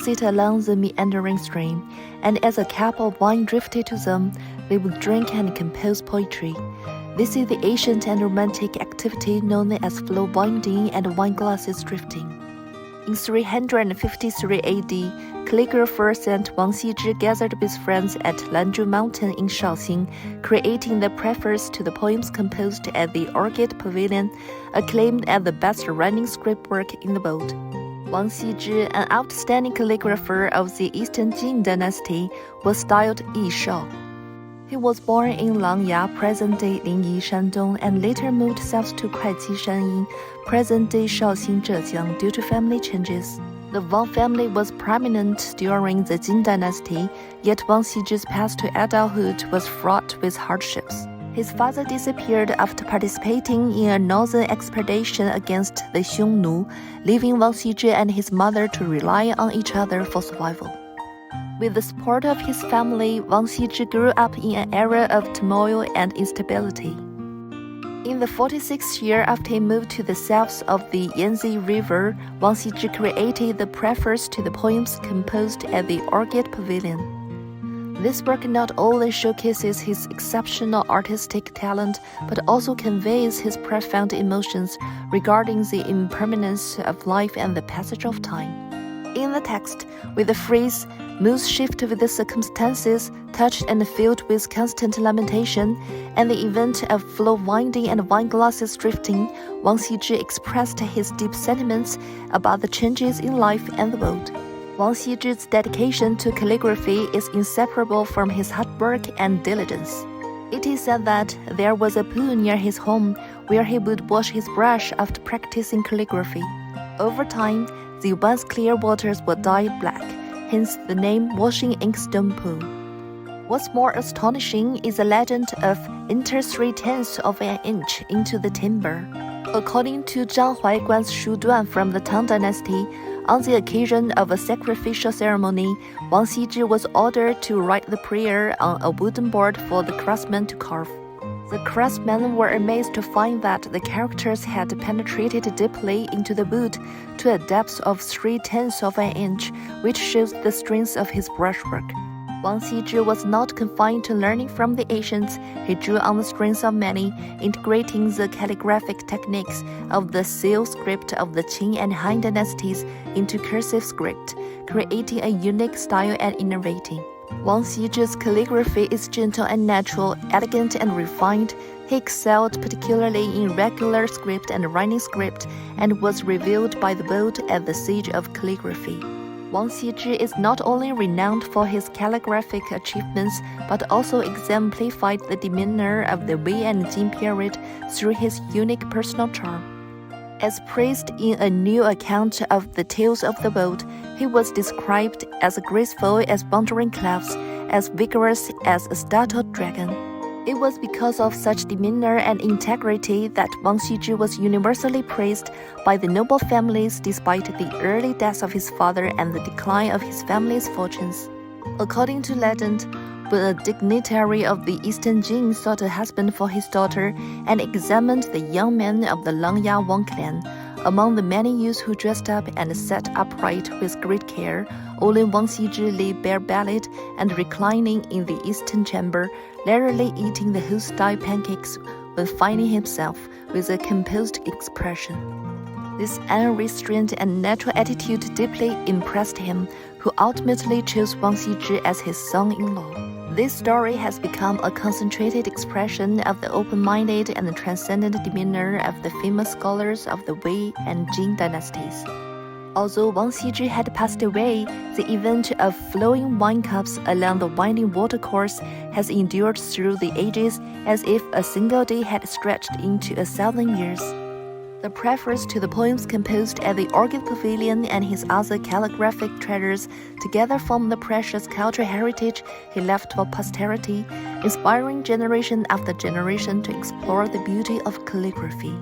sit along the meandering stream, and as a cup of wine drifted to them, they would drink and compose poetry. This is the ancient and romantic activity known as flow winding and wine glasses drifting. In 353 AD, Calligrapher Saint Wang Xizhi gathered with friends at Lanzhu Mountain in Shaoxing, creating the preface to the poems composed at the Orchid Pavilion, acclaimed as the best running script work in the world. Wang Xizhi, an outstanding calligrapher of the Eastern Jin dynasty, was styled Yi Shao. He was born in Langya, present-day Linyi, Shandong, and later moved south to Kuaiqi, Shanyin, present-day Shaoxing, Zhejiang, due to family changes. The Wang family was prominent during the Jin dynasty, yet Wang Xizhi's path to adulthood was fraught with hardships. His father disappeared after participating in a northern expedition against the Xiongnu, leaving Wang Xizhi and his mother to rely on each other for survival. With the support of his family, Wang Xizhi grew up in an era of turmoil and instability. In the 46th year after he moved to the south of the Yangtze River, Wang Xizhi created the preface to the poems composed at the Orchid Pavilion. This work not only showcases his exceptional artistic talent, but also conveys his profound emotions regarding the impermanence of life and the passage of time. In the text, with the phrase, "Moods shift with the circumstances, touched and filled with constant lamentation," and the event of flow winding and wine glasses drifting, Wang Xizhi expressed his deep sentiments about the changes in life and the world. Wang Xizhi's dedication to calligraphy is inseparable from his hard work and diligence. It is said that there was a pool near his home where he would wash his brush after practicing calligraphy. Over time, the once clear waters were dyed black, hence the name Washing Inkstone Pool. What's more astonishing is the legend of enter 3/10 of an inch into the timber. According to Zhang Huaiguan's Shu Duan from the Tang Dynasty, on the occasion of a sacrificial ceremony, Wang Xizhi was ordered to write the prayer on a wooden board for the craftsmen to carve. The craftsmen were amazed to find that the characters had penetrated deeply into the wood to a depth of 3/10 of an inch, which shows the strength of his brushwork. Wang Xizhi was not confined to learning from the ancients. He drew on the strengths of many, integrating the calligraphic techniques of the seal script of the Qin and Han dynasties into cursive script, creating a unique style and innovating. Wang Xizhi's calligraphy is gentle and natural, elegant and refined. He excelled particularly in regular script and writing script, and was revealed by the world at the siege of calligraphy. Wang Xizhi is not only renowned for his calligraphic achievements, but also exemplified the demeanor of the Wei and Jin period through his unique personal charm. As praised in a new account of the Tales of the World, he was described as graceful as wandering clouds, as vigorous as a startled dragon. It was because of such demeanor and integrity that Wang Xizhi was universally praised by the noble families despite the early death of his father and the decline of his family's fortunes. According to legend, when a dignitary of the Eastern Jin sought a husband for his daughter and examined the young men of the Langya Wang clan, among the many youths who dressed up and sat upright with great care, only Wang Xizhi lay bare-bellied and reclining in the eastern chamber, leisurely eating the whole-style pancakes when finding himself with a composed expression. This unrestrained and natural attitude deeply impressed him, who ultimately chose Wang Xizhi as his son-in-law. This story has become a concentrated expression of the open-minded and transcendent demeanor of the famous scholars of the Wei and Jin dynasties. Although Wang Xizhi had passed away, the event of flowing wine cups along the winding watercourse has endured through the ages as if a single day had stretched into 1,000 years. The preface to the poems composed at the Orchid Pavilion and his other calligraphic treasures together form the precious cultural heritage he left for posterity, inspiring generation after generation to explore the beauty of calligraphy.